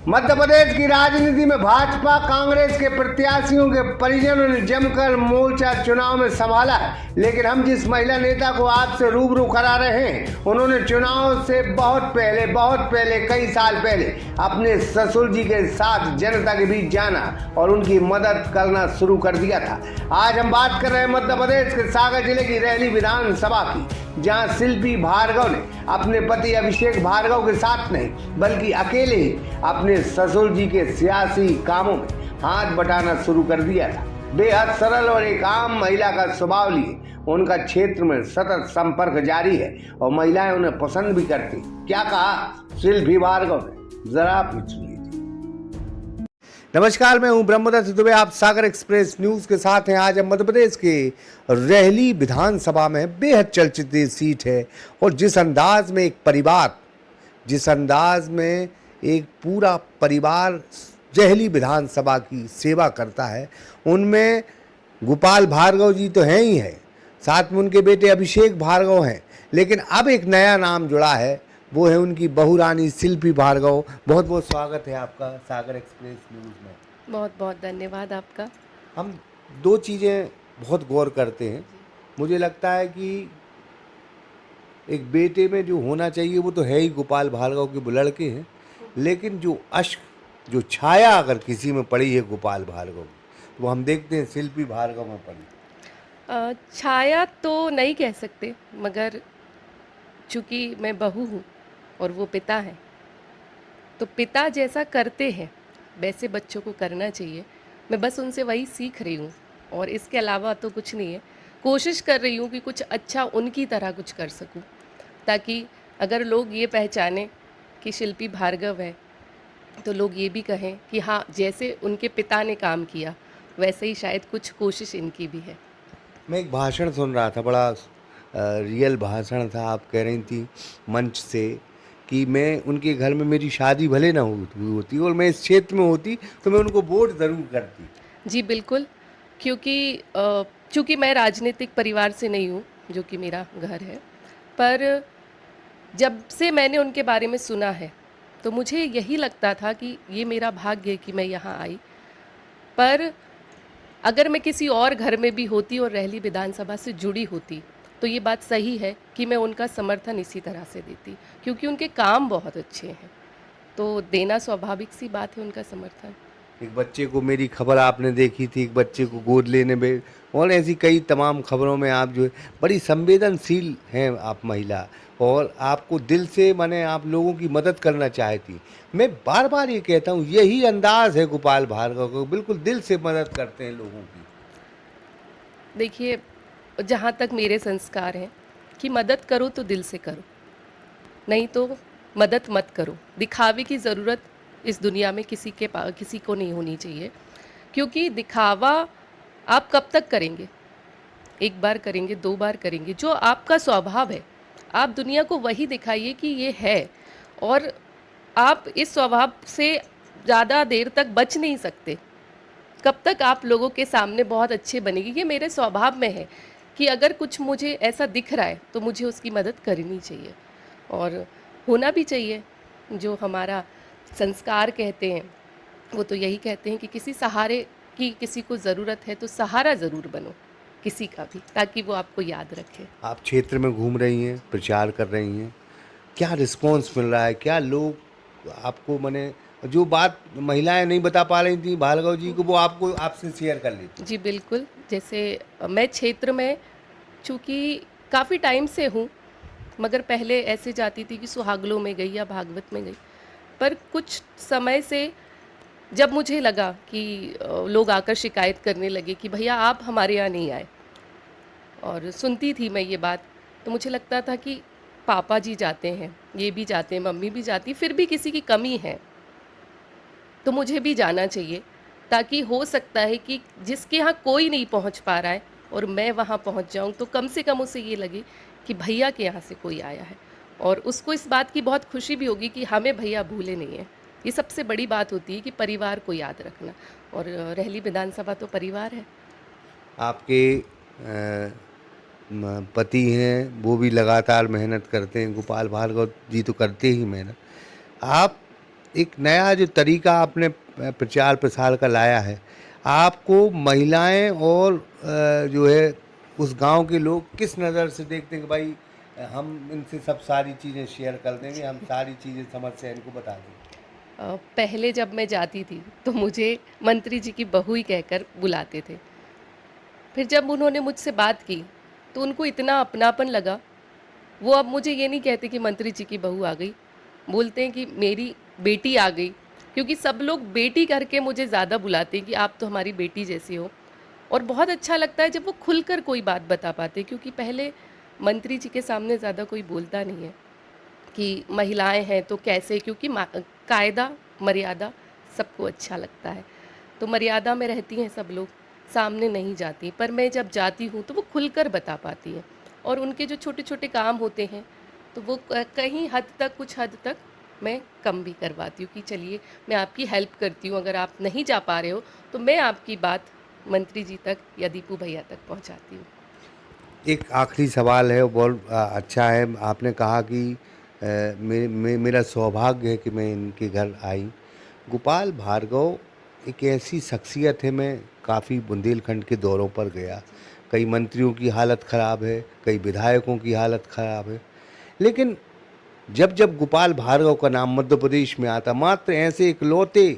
मध्य प्रदेश की राजनीति में भाजपा कांग्रेस के प्रत्याशियों के परिजनों ने जमकर मोर्चा चुनाव में संभाला है। लेकिन हम जिस महिला नेता को आपसे रूबरू करा रहे हैं, उन्होंने चुनाव से बहुत पहले कई साल पहले अपने ससुर जी के साथ जनता के बीच जाना और उनकी मदद करना शुरू कर दिया था। आज हम बात कर रहे हैं मध्य प्रदेश के सागर जिले की रहली विधानसभा की, जहां शिल्पी भार्गव ने अपने पति अभिषेक भार्गव के साथ नहीं बल्कि अकेले ही अपने ससुर जी के सियासी कामों में हाथ बटाना शुरू कर दिया था। बेहद सरल और एक आम महिला का स्वभाव लिए उनका क्षेत्र में सतत संपर्क जारी है और महिलाएं उन्हें पसंद भी करती। क्या कहा शिल्पी भार्गव ने, जरा आप सुनिए। नमस्कार, मैं हूं ब्रह्मदत्त दुबे, आप सागर एक्सप्रेस न्यूज के साथ हैं। आज हम मध्य प्रदेश के रहली विधानसभा में बेहद चर्चित सीट है और जिस अंदाज में एक पूरा परिवार रहली विधानसभा की सेवा करता है, उनमें गोपाल भार्गव जी तो हैं ही हैं, साथ में उनके बेटे अभिषेक भार्गव हैं। लेकिन अब एक नया नाम जुड़ा है, वो है उनकी बहू रानी शिल्पी भार्गव। बहुत बहुत स्वागत है आपका सागर एक्सप्रेस न्यूज़ में। बहुत बहुत धन्यवाद आपका। हम दो चीज़ें बहुत गौर करते हैं। मुझे लगता है कि एक बेटे में जो होना चाहिए वो तो है ही, गोपाल भार्गव के वो लड़के हैं, लेकिन जो अश्क, जो छाया अगर किसी में पड़ी है गोपाल भार्गव, वो हम देखते हैं शिल्पी भार्गव में पड़ी। छाया तो नहीं कह सकते, मगर चूँकि मैं बहू हूँ और वो पिता हैं, तो पिता जैसा करते हैं वैसे बच्चों को करना चाहिए। मैं बस उनसे वही सीख रही हूँ और इसके अलावा तो कुछ नहीं है। कोशिश कर रही हूँ कि कुछ अच्छा उनकी तरह कुछ कर सकूँ, ताकि अगर लोग ये पहचाने कि शिल्पी भार्गव है तो लोग ये भी कहें कि हाँ, जैसे उनके पिता ने काम किया वैसे ही शायद कुछ कोशिश इनकी भी है। मैं एक भाषण सुन रहा था, बड़ा रियल भाषण था। आप कह रही थी मंच से कि मैं उनके घर में, मेरी शादी भले ना हुई होती और मैं इस क्षेत्र में होती तो मैं उनको वोट ज़रूर करती। जी बिल्कुल, क्योंकि चूँकि मैं राजनीतिक परिवार से नहीं हूँ, जो कि मेरा घर है, पर जब से मैंने उनके बारे में सुना है तो मुझे यही लगता था कि ये मेरा भाग्य है कि मैं यहाँ आई। पर अगर मैं किसी और घर में भी होती और रहली विधानसभा से जुड़ी होती तो ये बात सही है कि मैं उनका समर्थन इसी तरह से देती, क्योंकि उनके काम बहुत अच्छे हैं, तो देना स्वाभाविक सी बात है उनका समर्थन। एक बच्चे को, मेरी खबर आपने देखी थी, एक बच्चे को गोद लेने में, और ऐसी कई तमाम खबरों में आप जो है बड़ी संवेदनशील हैं आप महिला, और आपको दिल से, माने आप लोगों की मदद करना चाहती। मैं बार बार ये कहता हूँ, यही अंदाज है गोपाल भार्गव को, बिल्कुल दिल से मदद करते हैं लोगों की। देखिए, जहाँ तक मेरे संस्कार हैं कि मदद करो तो दिल से करो, नहीं तो मदद मत करो। दिखावे की ज़रूरत इस दुनिया में किसी को नहीं होनी चाहिए, क्योंकि दिखावा आप कब तक करेंगे? एक बार करेंगे, दो बार करेंगे। जो आपका स्वभाव है, आप दुनिया को वही दिखाइए कि ये है, और आप इस स्वभाव से ज़्यादा देर तक बच नहीं सकते। कब तक आप लोगों के सामने बहुत अच्छे बनेगी, ये मेरे स्वभाव में है कि अगर कुछ मुझे ऐसा दिख रहा है तो मुझे उसकी मदद करनी चाहिए और होना भी चाहिए। जो हमारा संस्कार कहते हैं वो तो यही कहते हैं कि किसी सहारे की किसी को ज़रूरत है तो सहारा ज़रूर बनो किसी का भी, ताकि वो आपको याद रखे। आप क्षेत्र में घूम रही हैं, प्रचार कर रही हैं, क्या रिस्पॉन्स मिल रहा है? क्या लोग आपको, माने जो बात महिलाएं नहीं बता पा रही थी भार्गव जी को, वो आपसे शेयर कर लेती? जी बिल्कुल, जैसे मैं क्षेत्र में चूँकि काफ़ी टाइम से हूँ, मगर पहले ऐसे जाती थी कि सुहागलों में गई या भागवत में गई, पर कुछ समय से जब मुझे लगा कि लोग आकर शिकायत करने लगे कि भैया आप हमारे यहाँ नहीं आए, और सुनती थी मैं ये बात, तो मुझे लगता था कि पापा जी जाते हैं, ये भी जाते हैं, मम्मी भी जाती, फिर भी किसी की कमी है तो मुझे भी जाना चाहिए, ताकि हो सकता है कि जिसके यहाँ कोई नहीं पहुँच पा रहा है और मैं वहाँ पहुँच जाऊँ, तो कम से कम उसे ये लगे कि भैया के यहाँ से कोई आया है, और उसको इस बात की बहुत खुशी भी होगी कि हमें भैया भूले नहीं हैं। ये सबसे बड़ी बात होती है कि परिवार को याद रखना, और रहली विधानसभा तो परिवार है। आपके पति हैं, वो भी लगातार मेहनत करते हैं, गोपाल भार्गव जी तो करते ही मेहनत। आप एक नया जो तरीका आपने प्रचार प्रसार का लाया है, आपको महिलाएं और जो है उस गांव के लोग किस नज़र से देखते हैं कि भाई हम इनसे सब सारी चीज़ें शेयर कर देंगे, हम सारी चीज़ें समस्या इनको बता देंगे। पहले जब मैं जाती थी तो मुझे मंत्री जी की बहू ही कहकर बुलाते थे। फिर जब उन्होंने मुझसे बात की तो उनको इतना अपनापन लगा। वो अब मुझे ये नहीं कहते कि मंत्री जी की बहू आ गई, बोलते हैं कि मेरी बेटी आ गई। क्योंकि सब लोग बेटी करके मुझे ज़्यादा बुलाते हैं कि आप तो हमारी बेटी जैसी हो। और बहुत अच्छा लगता है जब वो खुलकर कोई बात बता पाते, क्योंकि पहले मंत्री जी के सामने ज़्यादा कोई बोलता नहीं है कि महिलाएं हैं तो कैसे, क्योंकि कायदा मर्यादा सबको अच्छा लगता है, तो मर्यादा में रहती हैं सब लोग, सामने नहीं जाती। पर मैं जब जाती हूँ तो वो खुलकर बता पाती हैं। और उनके जो छोटे छोटे काम होते हैं तो वो कहीं हद तक, कुछ हद तक मैं कम भी करवाती हूँ कि चलिए मैं आपकी हेल्प करती हूँ, अगर आप नहीं जा पा रहे हो तो मैं आपकी बात मंत्री जी तक या दीपू भैया तक पहुँचाती हूँ। एक आखिरी सवाल है, वो बहुत अच्छा है। आपने कहा कि मेरा सौभाग्य है कि मैं इनके घर आई। गोपाल भार्गव एक ऐसी शख्सियत है, मैं काफ़ी बुंदेलखंड के दौरों पर गया, कई मंत्रियों की हालत ख़राब है, कई विधायकों की हालत ख़राब है, लेकिन जब जब गोपाल भार्गव का नाम मध्य प्रदेश में आता, मात्र ऐसे इकलौते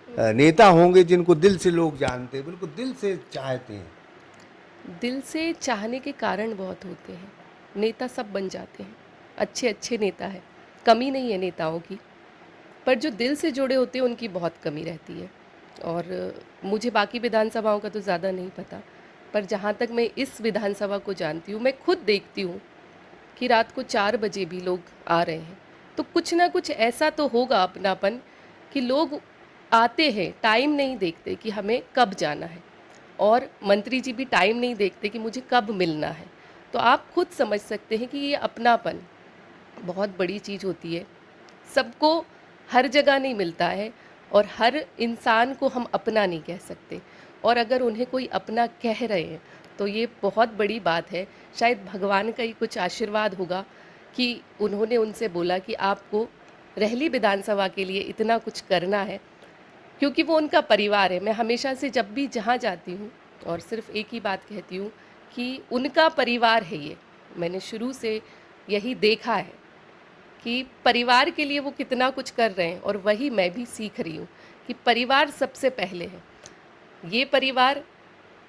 नेता होंगे जिनको दिल से लोग जानते हैं, बिल्कुल दिल से चाहते हैं। दिल से चाहने के कारण बहुत होते हैं, नेता सब बन जाते हैं, अच्छे अच्छे नेता है, कमी नहीं है नेताओं की, पर जो दिल से जुड़े होते हैं उनकी बहुत कमी रहती है। और मुझे बाकी विधानसभाओं का तो ज़्यादा नहीं पता, पर जहाँ तक मैं इस विधानसभा को जानती हूँ, मैं खुद देखती हूँ कि रात को 4 बजे भी लोग आ रहे हैं, तो कुछ ना कुछ ऐसा तो होगा अपनापन कि लोग आते हैं, टाइम नहीं देखते कि हमें कब जाना है। और मंत्री जी भी टाइम नहीं देखते कि मुझे कब मिलना है। तो आप खुद समझ सकते हैं कि ये अपनापन बहुत बड़ी चीज़ होती है, सबको हर जगह नहीं मिलता है, और हर इंसान को हम अपना नहीं कह सकते। और अगर उन्हें कोई अपना कह रहे हैं तो ये बहुत बड़ी बात है, शायद भगवान का ही कुछ आशीर्वाद होगा कि उन्होंने उनसे बोला कि आपको रहली विधानसभा के लिए इतना कुछ करना है, क्योंकि वो उनका परिवार है। मैं हमेशा से जब भी जहाँ जाती हूँ और सिर्फ एक ही बात कहती हूँ कि उनका परिवार है ये। मैंने शुरू से यही देखा है कि परिवार के लिए वो कितना कुछ कर रहे हैं, और वही मैं भी सीख रही हूँ कि परिवार सबसे पहले है। ये परिवार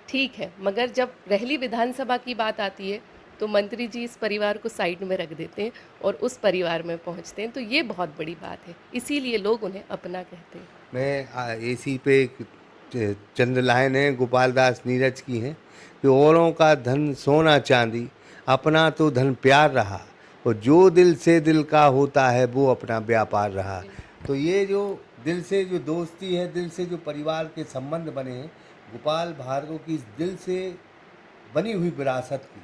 ठीक है, मगर जब रहली विधानसभा की बात आती है तो मंत्री जी इस परिवार को साइड में रख देते हैं और उस परिवार में पहुंचते हैं, तो ये बहुत बड़ी बात है, इसीलिए लोग उन्हें अपना कहते हैं। मैं एसी पे एक चंद लाइनें गोपाल दास नीरज की हैं कि औरों का धन सोना चांदी, अपना तो धन प्यार रहा, और जो दिल से दिल का होता है वो अपना व्यापार रहा। तो ये जो दिल से जो दोस्ती है, दिल से जो परिवार के संबंध बने हैं, गोपाल भार्गव की इस दिल से बनी हुई विरासत की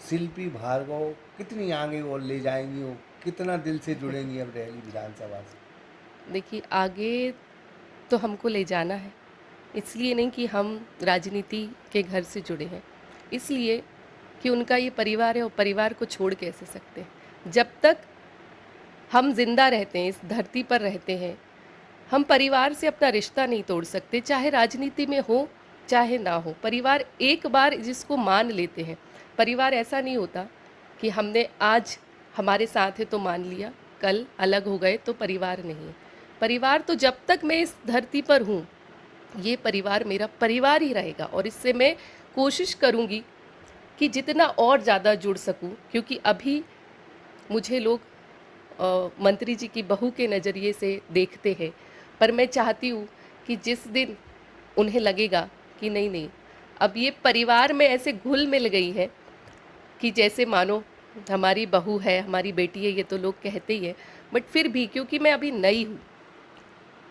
शिल्पी भार्गव कितनी आगे और ले जाएंगी, वो कितना दिल से जुड़ेंगी अब रहली विधानसभा से। देखिए, आगे तो हमको ले जाना है, इसलिए नहीं कि हम राजनीति के घर से जुड़े हैं, इसलिए कि उनका ये परिवार है, और परिवार को छोड़ कैसे सकते हैं। जब तक हम जिंदा रहते हैं, इस धरती पर रहते हैं, हम परिवार से अपना रिश्ता नहीं तोड़ सकते, चाहे राजनीति में हो चाहे ना हो। परिवार एक बार जिसको मान लेते हैं, परिवार ऐसा नहीं होता कि हमने आज हमारे साथ है तो मान लिया, कल अलग हो गए तो परिवार नहीं है। परिवार तो जब तक मैं इस धरती पर हूँ, ये परिवार मेरा परिवार ही रहेगा, और इससे मैं कोशिश करूँगी कि जितना और ज़्यादा जुड़ सकूँ, क्योंकि अभी मुझे लोग मंत्री जी की बहू के नज़रिए से देखते हैं, पर मैं चाहती हूँ कि जिस दिन उन्हें लगेगा कि नहीं नहीं, अब ये परिवार में ऐसे घुल मिल गई है कि जैसे मानो हमारी बहू है, हमारी बेटी है, ये तो लोग कहते ही हैं, बट फिर भी क्योंकि मैं अभी नई हूँ,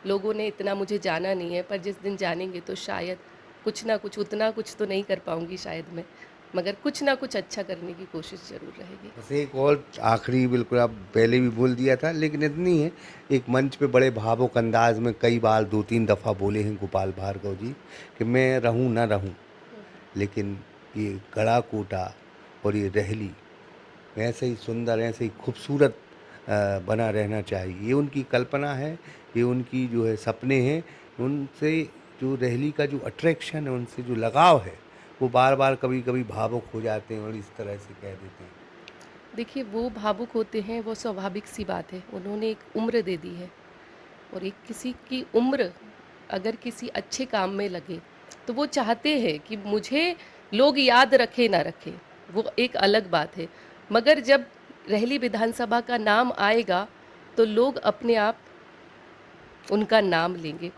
लोगों ने इतना मुझे जाना नहीं है, पर जिस दिन जानेंगे तो शायद कुछ ना कुछ, उतना कुछ तो नहीं कर पाऊँगी शायद मैं, मगर कुछ ना कुछ अच्छा करने की कोशिश ज़रूर रहेगी। बस एक और आखिरी, बिल्कुल आप पहले भी बोल दिया था लेकिन इतनी है, एक मंच पे बड़े भावुक अंदाज में कई बार 2-3 दफ़ा बोले हैं गोपाल भार्गव जी कि मैं रहूं ना रहूं, लेकिन ये गड़ा कोटा और ये रहली ऐसे ही सुंदर, ऐसे ही खूबसूरत बना रहना चाहिए। ये उनकी कल्पना है, ये उनकी जो है सपने हैं। उनसे जो रेहली का जो अट्रैक्शन है, उनसे जो लगाव है, वो बार बार कभी कभी भावुक हो जाते हैं और इस तरह से कह देते हैं। देखिए, वो भावुक होते हैं, वो स्वाभाविक सी बात है। उन्होंने एक उम्र दे दी है, और एक किसी की उम्र अगर किसी अच्छे काम में लगे तो वो चाहते हैं कि मुझे लोग याद रखे ना रखे, वो एक अलग बात है। मगर जब रेहली विधानसभा का नाम आएगा तो लोग अपने आप उनका नाम लेंगे,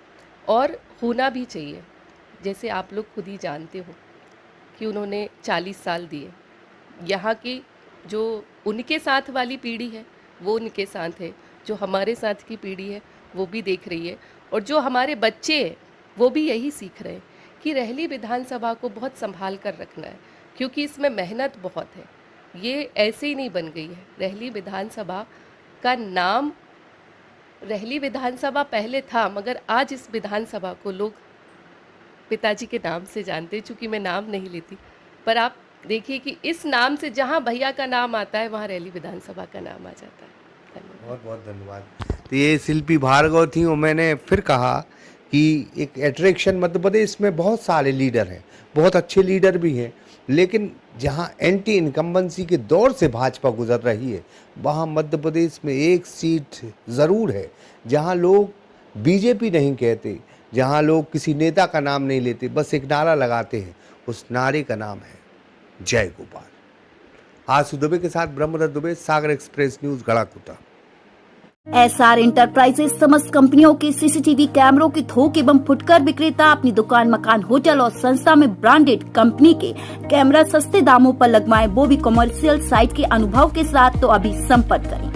और होना भी चाहिए। जैसे आप लोग खुद ही जानते हो कि उन्होंने 40 साल दिए। यहाँ की जो उनके साथ वाली पीढ़ी है वो उनके साथ है, जो हमारे साथ की पीढ़ी है वो भी देख रही है, और जो हमारे बच्चे हैं वो भी यही सीख रहे हैं कि रेहली विधानसभा को बहुत संभाल कर रखना है, क्योंकि इसमें मेहनत बहुत है। ये ऐसे ही नहीं बन गई है। रेहली विधानसभा का नाम, रेहली विधानसभा पहले था, मगर आज इस विधानसभा को लोग पिताजी के नाम से जानते हैं। चूँकि मैं नाम नहीं लेती, पर आप देखिए कि इस नाम से जहाँ भैया का नाम आता है वहाँ रेहली विधानसभा का नाम आ जाता है। धन्यवाद। बहुत बहुत धन्यवाद। तो ये शिल्पी भार्गव थी, और मैंने फिर कहा कि एक अट्रैक्शन मध्य प्रदेश में बहुत सारे लीडर हैं, बहुत अच्छे लीडर भी हैं, लेकिन जहां एंटी इनकम्बेंसी के दौर से भाजपा गुजर रही है, वहां मध्य प्रदेश में एक सीट ज़रूर है जहां लोग बीजेपी नहीं कहते, जहां लोग किसी नेता का नाम नहीं लेते, बस एक नारा लगाते हैं। उस नारे का नाम है जय गोपाल। आशु दुबे के साथ ब्रह्मदत्त दुबे, सागर एक्सप्रेस न्यूज़, गढ़ाकुटा। SR इंटरप्राइजेज समस्त कंपनियों के CCTV कैमरों के थोक एवं फुटकर विक्रेता अपनी दुकान, मकान, होटल और संस्था में ब्रांडेड कंपनी के कैमरा सस्ते दामों पर लगवाएं, वो भी कमर्शियल साइट के अनुभव के साथ। तो अभी संपर्क करें।